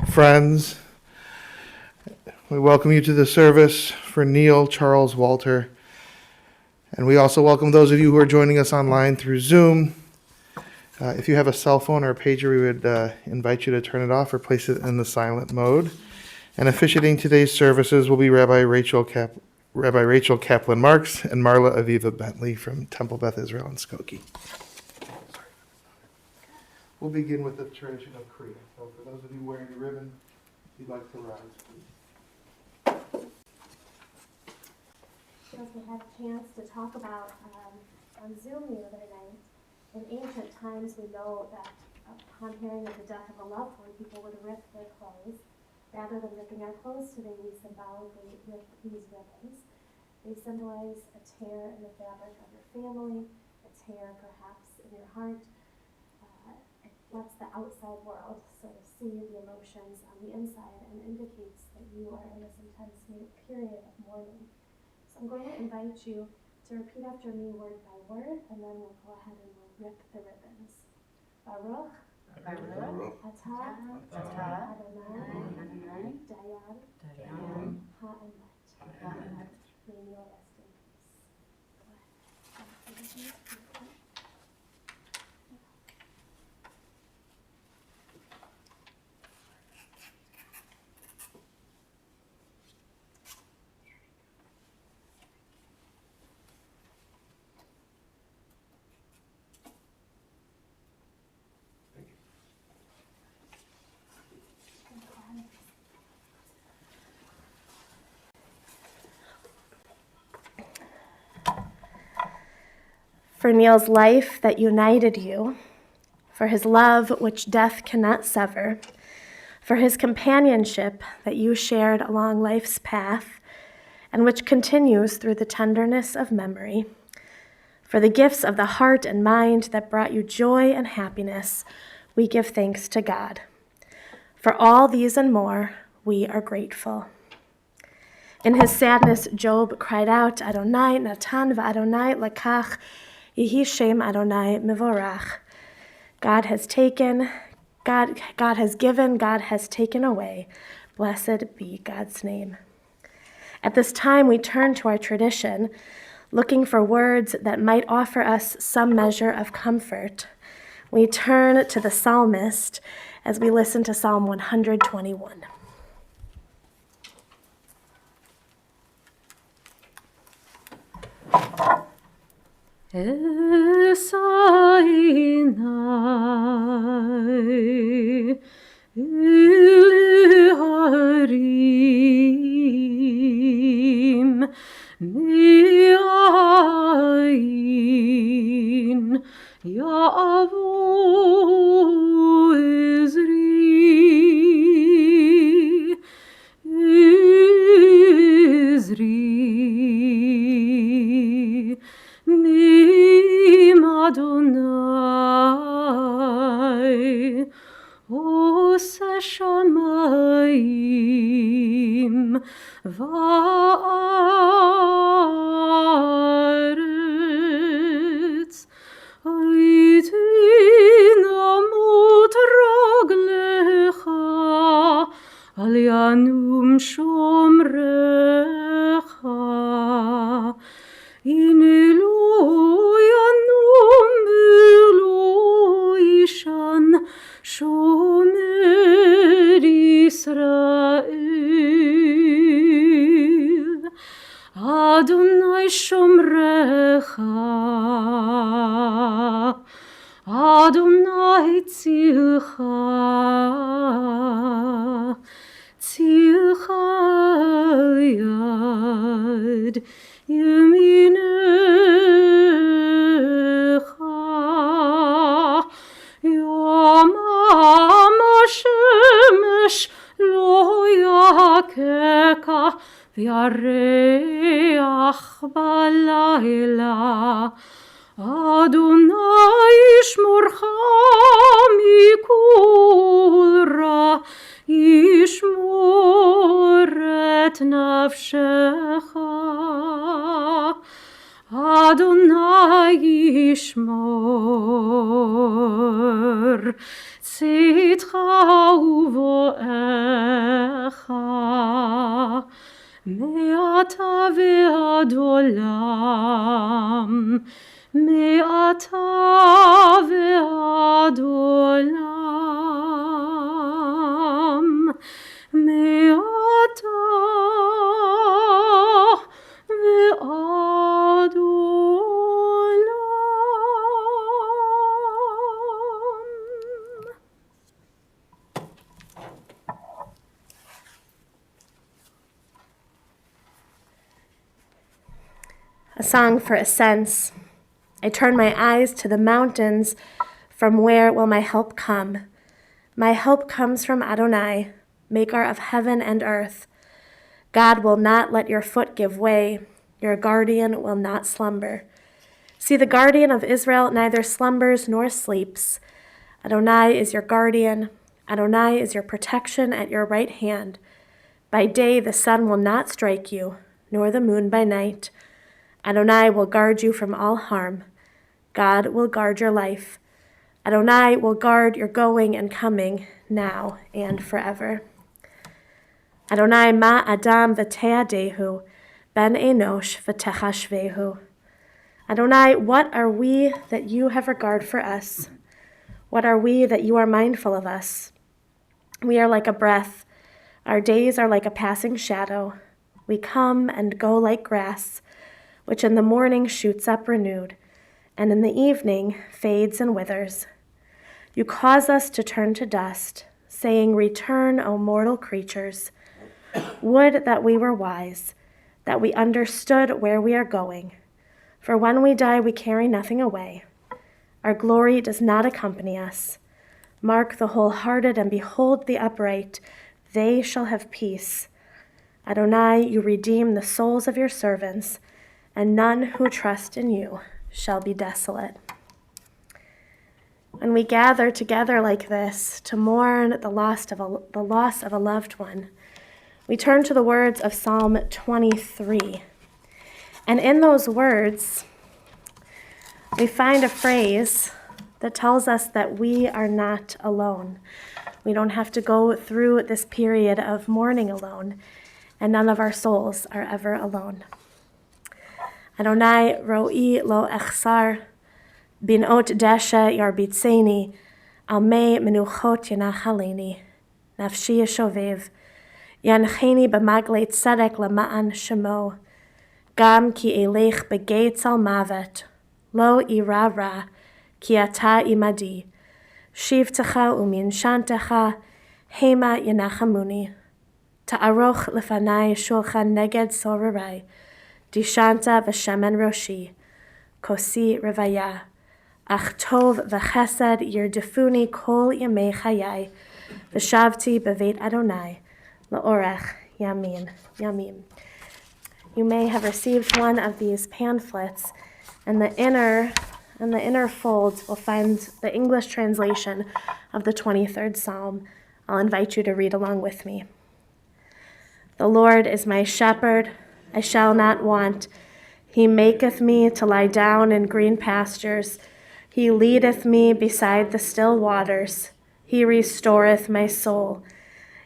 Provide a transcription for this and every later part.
Friends, we welcome you to the service for Neal, Charles Walter, and we also welcome those of you who are joining us online through Zoom. If you have a cell phone or a pager, we would invite you to turn it off or place it in the silent mode. And officiating today's services will be Rabbi Rachel Kaplan Marks and Marla Aviva Bentley from Temple Beth Israel in Skokie. We'll begin with the tradition of Kriya. So for those of you wearing the ribbon, if you'd like to rise, please. We also had a chance to talk about on Zoom the other night. In ancient times, we know that upon hearing of the death of a loved one, people would rip their clothes. Rather than ripping our clothes today, we symbolically rip these ribbons. They symbolize a tear in the fabric of your family, a tear perhaps in your heart. It lets the outside world sort of see the emotions on the inside and indicates that you are in this intense period of mourning. So I'm going to invite you to repeat after me word by word, and then we'll go ahead and we'll rip the ribbons. Baruch. Atah Adonai Dayan Ha'emet. May Neal rest in peace. Go ahead. For Neal's life that united you, for his love which death cannot sever, for his companionship that you shared along life's path, and which continues through the tenderness of memory, for the gifts of the heart and mind that brought you joy and happiness, we give thanks to God. For all these and more, we are grateful. In his sadness, Job cried out, Adonai natan v'Adonai lakach, Yehi Shem Adonai Mivorach. God has taken, God has given, God has taken away. Blessed be God's name. At this time, we turn to our tradition, looking for words that might offer us some measure of comfort. We turn to the psalmist as we listen to Psalm 121. Esainai ilharim mi'ayin ya'avu Izri Adonai, Ose Shamayim va'aretz, Aitin amot raglecha, Al yanum shomrecha, Inelu Shomer Yisrael, Adonai Shomrecha, Adonai Tzilcha, Tzilcha Yad Yeminecha, Yom HaShemesh lo yakeka v'yareach balayla. Adonai yishmorcha mikol ra, yishmor et nafshecha. Adonai yishmor tzitcha uvoecha me'ata ve'ad olam me'ata ve'ad olam me'ata ve'ad olam. A song for ascents. I turn my eyes to the mountains. From where will my help come? My help comes from Adonai, maker of heaven and earth. God will not let your foot give way. Your guardian will not slumber. See, the guardian of Israel neither slumbers nor sleeps. Adonai is your guardian. Adonai is your protection at your right hand. By day the sun will not strike you, nor the moon by night. Adonai will guard you from all harm. God will guard your life. Adonai will guard your going and coming, now and forever. Adonai ma adam v'teadehu, ben enosh v'techashvehu. Adonai, what are we that you have regard for us? What are we that you are mindful of us? We are like a breath. Our days are like a passing shadow. We come and go like grass, which in the morning shoots up renewed, and in the evening fades and withers. You cause us to turn to dust, saying, "Return, O mortal creatures." Would that we were wise, that we understood where we are going. For when we die, we carry nothing away. Our glory does not accompany us. Mark the wholehearted and behold the upright. They shall have peace. Adonai, you redeem the souls of your servants, and none who trust in you shall be desolate. When we gather together like this to mourn the loss of a loved one, we turn to the words of Psalm 23. And in those words, we find a phrase that tells us that we are not alone. We don't have to go through this period of mourning alone, and none of our souls are ever alone. Adonai ro'i lo echsar, binot desha yarbitzeni, al mei menuchot yanachaleni, nafshi yeshovev, yancheni b'maglei tzedek lama'an shemo, gam ki elech begates al mavet, lo ira ra, ki ata imadi, shivtecha uminshantecha, hema yanachamuni, ta'aroch lefanai shulchan neged sorarai, Dishanta v'shemen roshi, kosi revaya, ach tov v'chesed yirdefuni kol yamei chayai, v'shavti b'veit Adonai, la'orech yamim. You may have received one of these pamphlets, and the inner folds will find the English translation of the 23rd Psalm. I'll invite you to read along with me. The Lord is my shepherd, I shall not want. He maketh me to lie down in green pastures. He leadeth me beside the still waters. He restoreth my soul.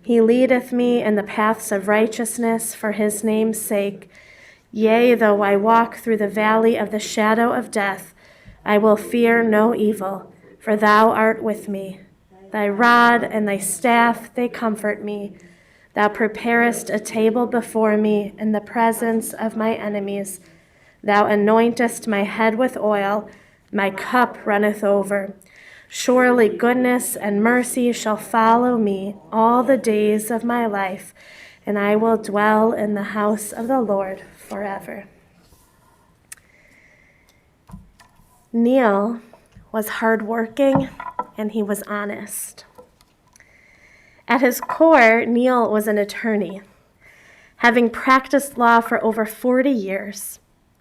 He leadeth me in the paths of righteousness for his name's sake. Yea, though I walk through the valley of the shadow of death, I will fear no evil, for thou art with me. Thy rod and thy staff, they comfort me. Thou preparest a table before me in the presence of my enemies. Thou anointest my head with oil, my cup runneth over. Surely goodness and mercy shall follow me all the days of my life, and I will dwell in the house of the Lord forever. Neal was hardworking and he was honest. At his core, Neal was an attorney. Having practiced law for over 40 years,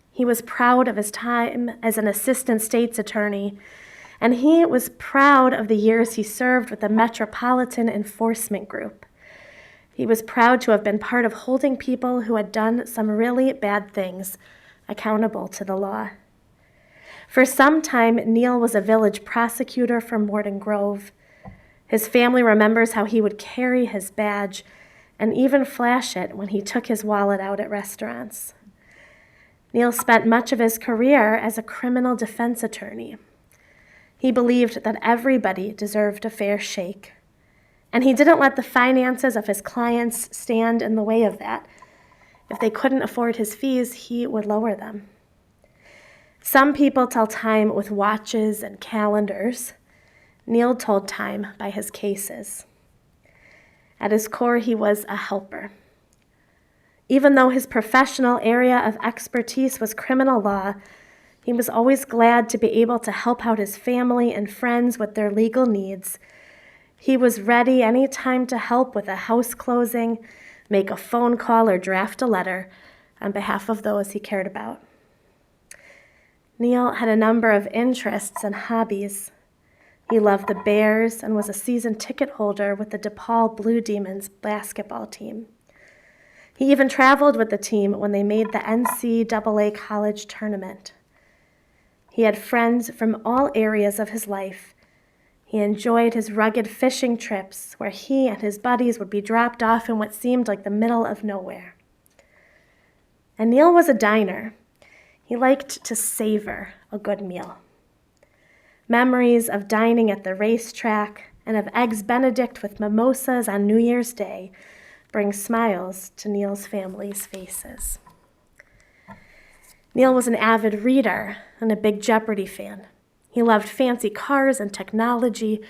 he was proud of his time as an assistant state's attorney, and he was proud of the years he served with the Metropolitan Enforcement Group. He was proud to have been part of holding people who had done some really bad things accountable to the law. For some time, Neal was a village prosecutor from Morden Grove. His family remembers how he would carry his badge and even flash it when he took his wallet out at restaurants. Neal spent much of his career as a criminal defense attorney. He believed that everybody deserved a fair shake, and he didn't let the finances of his clients stand in the way of that. If they couldn't afford his fees, he would lower them. Some people tell time with watches and calendars. Neal told time by his cases. At his core, he was a helper. Even though his professional area of expertise was criminal law, he was always glad to be able to help out his family and friends with their legal needs. He was ready any time to help with a house closing, make a phone call, or draft a letter on behalf of those he cared about. Neal had a number of interests and hobbies. He loved the Bears and was a season ticket holder with the DePaul Blue Demons basketball team. He even traveled with the team when they made the NCAA college tournament. He had friends from all areas of his life. He enjoyed his rugged fishing trips where he and his buddies would be dropped off in what seemed like the middle of nowhere. And Neal was a diner. He liked to savor a good meal. Memories of dining at the racetrack and of Eggs Benedict with mimosas on New Year's Day bring smiles to Neal's family's faces. Neal was an avid reader and a big Jeopardy fan. He loved fancy cars and technology,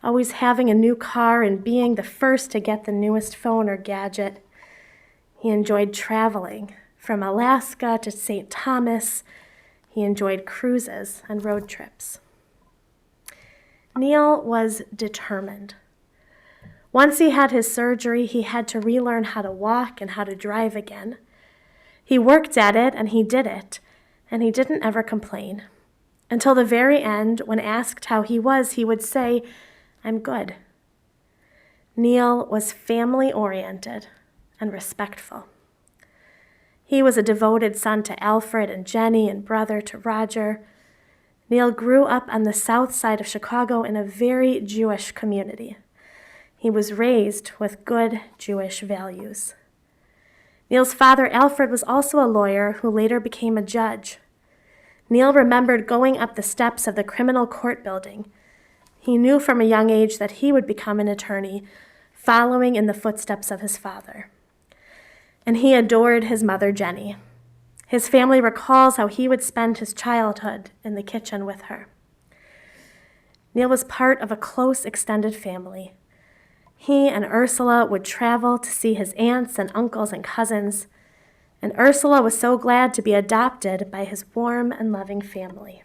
always having a new car and being the first to get the newest phone or gadget. He enjoyed traveling from Alaska to St. Thomas. He enjoyed cruises and road trips. Neal was determined. Once he had his surgery, he had to relearn how to walk and how to drive again. He worked at it and he did it, and he didn't ever complain. Until the very end, when asked how he was, he would say, "I'm good." Neal was family-oriented and respectful. He was a devoted son to Alfred and Jenny and brother to Rodger. Neal grew up on the south side of Chicago in a very Jewish community. He was raised with good Jewish values. Neal's father, Alfred, was also a lawyer who later became a judge. Neal remembered going up the steps of the criminal court building. He knew from a young age that he would become an attorney, following in the footsteps of his father. And he adored his mother, Jenny. His family recalls how he would spend his childhood in the kitchen with her. Neal was part of a close extended family. He and Ursula would travel to see his aunts and uncles and cousins, and Ursula was so glad to be adopted by his warm and loving family.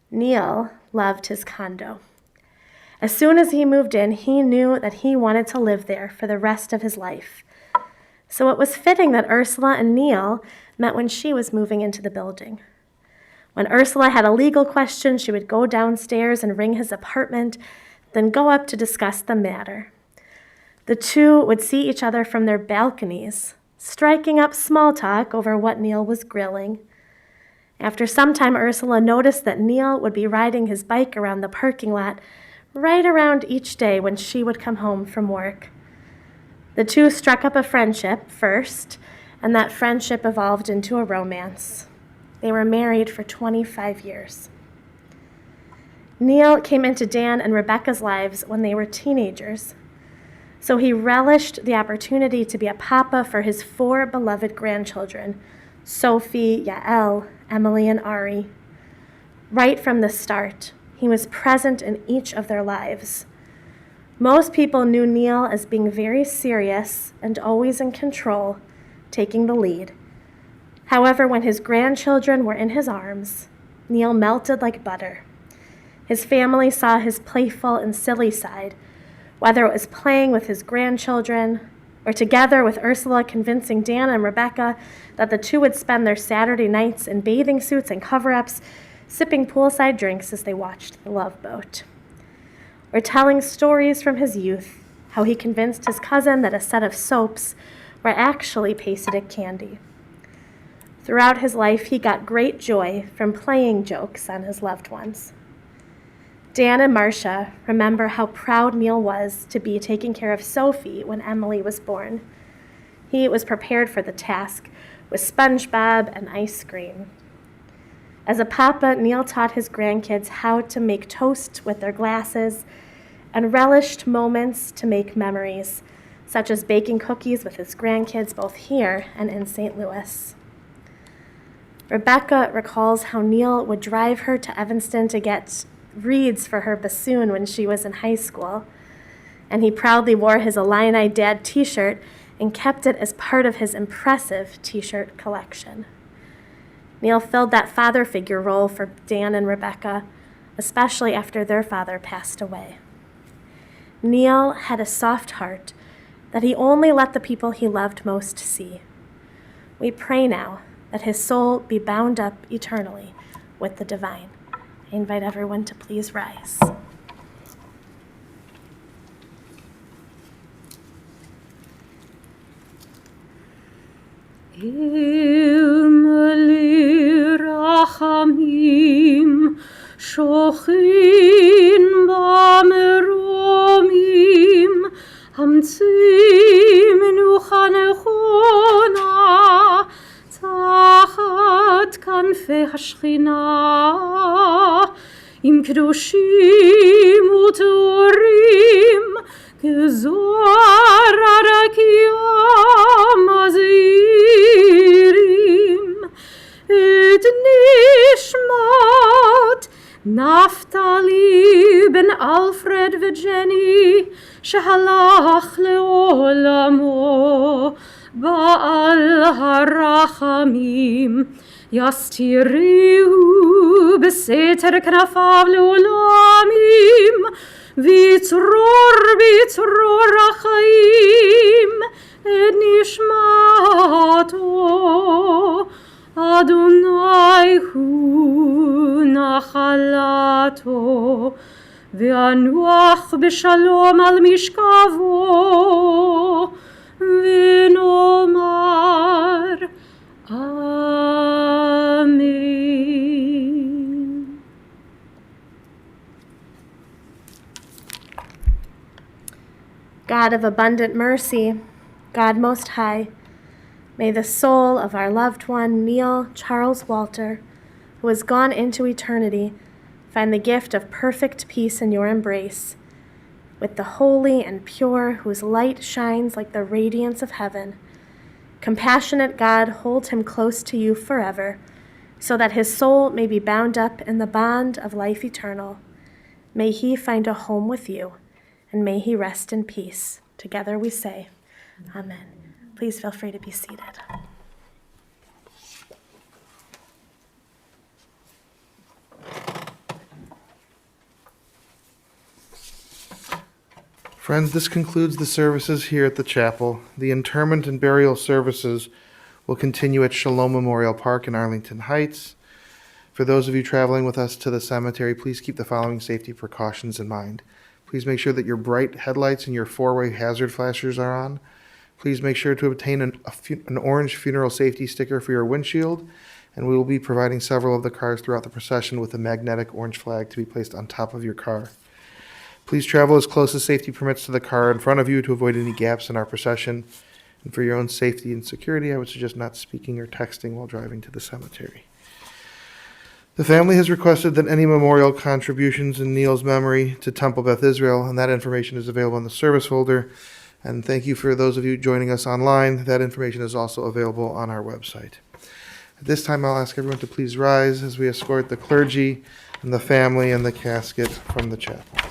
Neal loved his condo. As soon as he moved in, he knew that he wanted to live there for the rest of his life. So it was fitting that Ursula and Neal met when she was moving into the building. When Ursula had a legal question, she would go downstairs and ring his apartment, then go up to discuss the matter. The two would see each other from their balconies, striking up small talk over what Neal was grilling. After some time, Ursula noticed that Neal would be riding his bike around the parking lot right around each day when she would come home from work. The two struck up a friendship first, and that friendship evolved into a romance. They were married for 25 years. Neal came into Dan and Rebecca's lives when they were teenagers, so he relished the opportunity to be a papa for his 4 beloved grandchildren, Sophie, Yael, Emily, and Ari. Right from the start, he was present in each of their lives. Most people knew Neal as being very serious and always in control, taking the lead. However, when his grandchildren were in his arms, Neal melted like butter. His family saw his playful and silly side, whether it was playing with his grandchildren or together with Ursula convincing Dan and Rebecca that the two would spend their Saturday nights in bathing suits and cover-ups, sipping poolside drinks as they watched The Love Boat. Or telling stories from his youth, how he convinced his cousin that a set of soaps were actually Pacific candy. Throughout his life, he got great joy from playing jokes on his loved ones. Dan and Marsha remember how proud Neal was to be taking care of Sophie when Emily was born. He was prepared for the task with SpongeBob and ice cream. As a papa, Neal taught his grandkids how to make toast with their glasses and relished moments to make memories, such as baking cookies with his grandkids both here and in St. Louis. Rebecca recalls how Neal would drive her to Evanston to get reeds for her bassoon when she was in high school, and he proudly wore his Illini Dad t-shirt and kept it as part of his impressive t-shirt collection. Neal filled that father figure role for Dan and Rebecca, especially after their father passed away. Neal had a soft heart that he only let the people he loved most see. We pray now that his soul be bound up eternally with the divine. I invite everyone to please rise. Meli rachamim shochin b'meromim hamtzi menucha nechona tachat kanfei hashchina im kedoshim u'torim kezor arakiyam azirim et nishmat Naftali ben Alfred v'Jenny shehalach le'olamo Ba'al harachamim yastirihu b'seter knafav le'olamim Vitzror achayim et nishmato Adonai hu nachalato V'anuach b'shalom al mishkavo V'nomar Amen. God of abundant mercy, God most high, may the soul of our loved one, Neal Charles Walter, who has gone into eternity, find the gift of perfect peace in your embrace, with the holy and pure whose light shines like the radiance of heaven. Compassionate God, hold him close to you forever, so that his soul may be bound up in the bond of life eternal. May he find a home with you, and may he rest in peace. Together we say, Amen. Please feel free to be seated. Friends, this concludes the services here at the chapel. The interment and burial services will continue at Shalom Memorial Park in Arlington Heights. For those of you traveling with us to the cemetery, please keep the following safety precautions in mind. Please make sure that your bright headlights and your four-way hazard flashers are on. Please make sure to obtain an orange funeral safety sticker for your windshield, and we will be providing several of the cars throughout the procession with a magnetic orange flag to be placed on top of your car. Please travel as close as safety permits to the car in front of you to avoid any gaps in our procession. And for your own safety and security, I would suggest not speaking or texting while driving to the cemetery. The family has requested that any memorial contributions in Neal's memory to Temple Beth Israel, and that information is available in the service folder. And thank you for those of you joining us online. That information is also available on our website. At this time, I'll ask everyone to please rise as we escort the clergy and the family and the casket from the chapel.